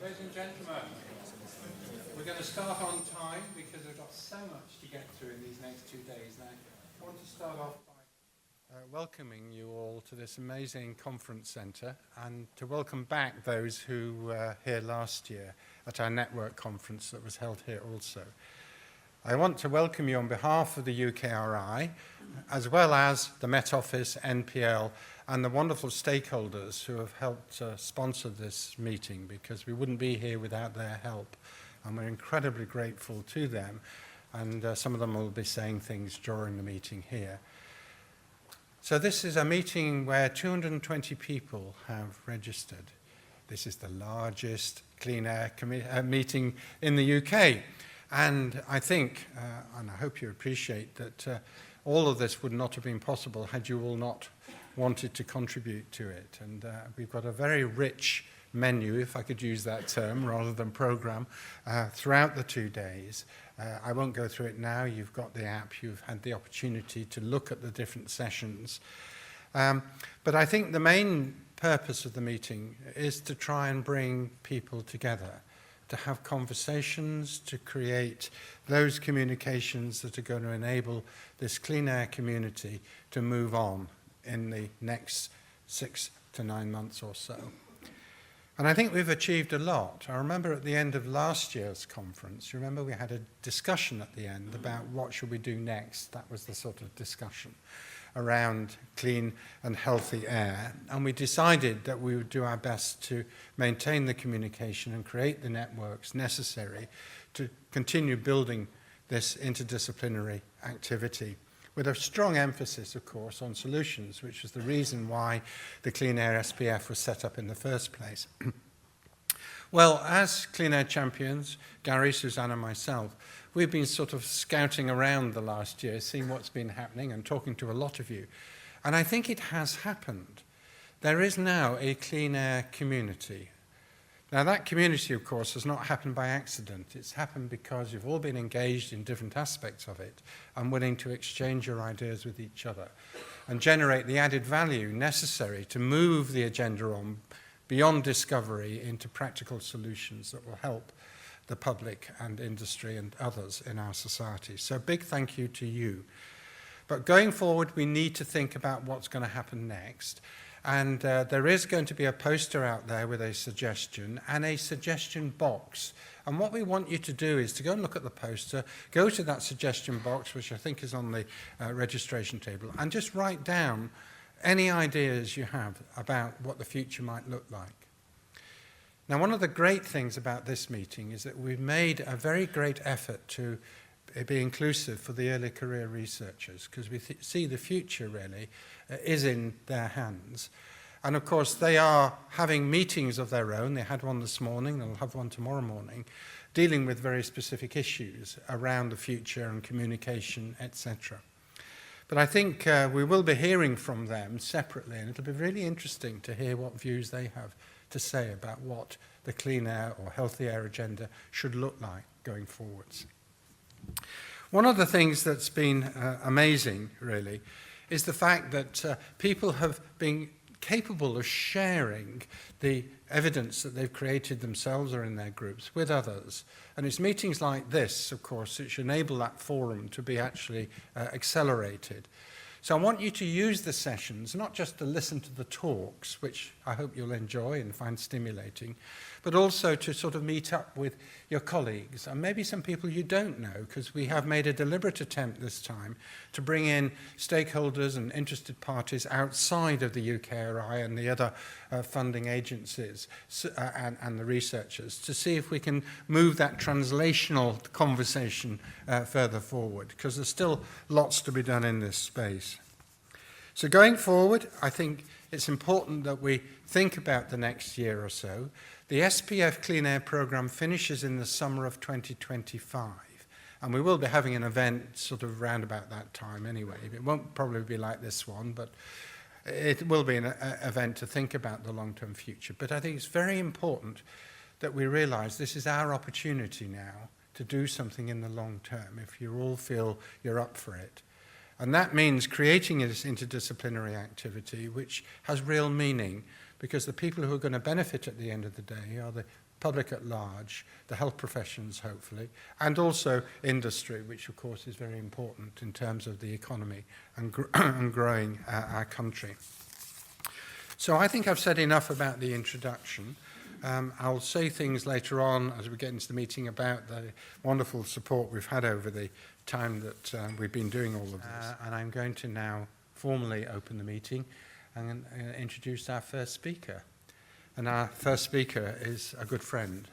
Ladies and gentlemen, we're going to start on time because we've got so much to get through in these next 2 days. Now, I want to start off by welcoming you all to this amazing conference centre and to welcome back those who were here last year at our network conference that was held here also. I want to welcome you on behalf of the UKRI, as well as the Met Office, NPL, and the wonderful stakeholders who have helped sponsor this meeting, because we wouldn't be here without their help. And we're incredibly grateful to them. And some of them will be saying things during the meeting here. So this is a meeting where 220 people have registered. This is the largest clean air meeting in the UK. And I think, and I hope you appreciate that all of this would not have been possible had you all not wanted to contribute to it. And we've got a very rich menu, if I could use that term rather than program, throughout the 2 days. I won't go through it now. You've got the app. You've had the opportunity to look at the different sessions. But I think the main purpose of the meeting is to try and bring people together, to have conversations, to create those communications that are going to enable this clean air community to move on in the next 6 to 9 months or so. And I think we've achieved a lot. I remember at the end of last year's conference, you remember we had a discussion at the end about what should we do next. That was the sort of discussion around clean and healthy air. And we decided that we would do our best to maintain the communication and create the networks necessary to continue building this interdisciplinary activity, with a strong emphasis, of course, on solutions, which was the reason why the Clean Air SPF was set up in the first place. Well, as Clean Air champions, Gary, Suzanne and myself, we've been sort of scouting around the last year, seeing what's been happening and talking to a lot of you. And I think it has happened. There is now a clean air community. Now, that community, of course, has not happened by accident. It's happened because you've all been engaged in different aspects of it and willing to exchange your ideas with each other and generate the added value necessary to move the agenda on beyond discovery into practical solutions that will help the public and industry and others in our society. So a big thank you to you. But going forward, we need to think about what's going to happen next. And there is going to be a poster out there with a suggestion and a suggestion box. And what we want you to do is to go and look at the poster, go to that suggestion box, which I think is on the registration table, and just write down any ideas you have about what the future might look like. Now, one of the great things about this meeting is that we've made a very great effort to be inclusive for the early career researchers, because we see the future really is in their hands. And of course, they are having meetings of their own. They had one this morning, they'll have one tomorrow morning, dealing with very specific issues around the future and communication, etc. But I think we will be hearing from them separately, and it'll be really interesting to hear what views they have to say about what the clean air or healthy air agenda should look like going forwards. One of the things that's been amazing, really, is the fact that people have been capable of sharing the evidence that they've created themselves or in their groups with others. And it's meetings like this, of course, which enable that forum to be actually accelerated. So I want you to use the sessions, not just to listen to the talks, which I hope you'll enjoy and find stimulating, but also to sort of meet up with your colleagues and maybe some people you don't know, because we have made a deliberate attempt this time to bring in stakeholders and interested parties outside of the UKRI and the other funding agencies and the researchers to see if we can move that translational conversation further forward, because there's still lots to be done in this space. So going forward, I think it's important that we think about the next year or so. The SPF Clean Air Programme finishes in the summer of 2025, and we will be having an event sort of round about that time anyway. It won't probably be like this one, but it will be an event to think about the long-term future. But I think it's very important that we realise this is our opportunity now to do something in the long term, if you all feel you're up for it. And that means creating this interdisciplinary activity which has real meaning, because the people who are going to benefit at the end of the day are the public at large, the health professions, hopefully, and also industry, which, of course, is very important in terms of the economy and, and growing our country. So I think I've said enough about the introduction. I'll say things later on as we get into the meeting about the wonderful support we've had over the time that we've been doing all of this. And I'm going to now formally open the meeting and introduce our first speaker. And our first speaker is a good friend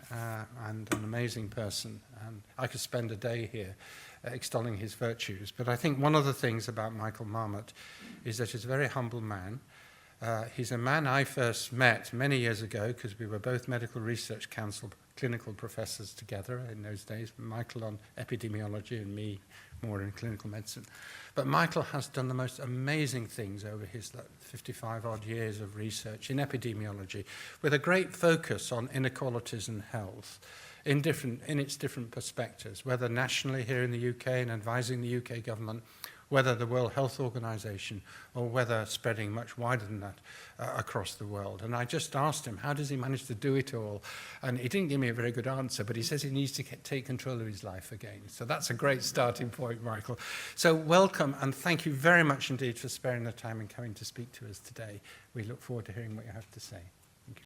and an amazing person. And I could spend a day here extolling his virtues. But I think one of the things about Michael Marmot is that he's a very humble man. He's a man I first met many years ago because we were both Medical Research Council clinical professors together in those days, Michael on epidemiology and me more in clinical medicine. But Michael has done the most amazing things over his 55-odd years of research in epidemiology, with a great focus on inequalities in health in its different perspectives, whether nationally here in the UK and advising the UK government, whether the World Health Organization, or whether spreading much wider than that across the world. And I just asked him, how does he manage to do it all? And he didn't give me a very good answer, but he says he needs to take control of his life again. So that's a great starting point, Michael. So welcome, and thank you very much indeed for sparing the time and coming to speak to us today. We look forward to hearing what you have to say.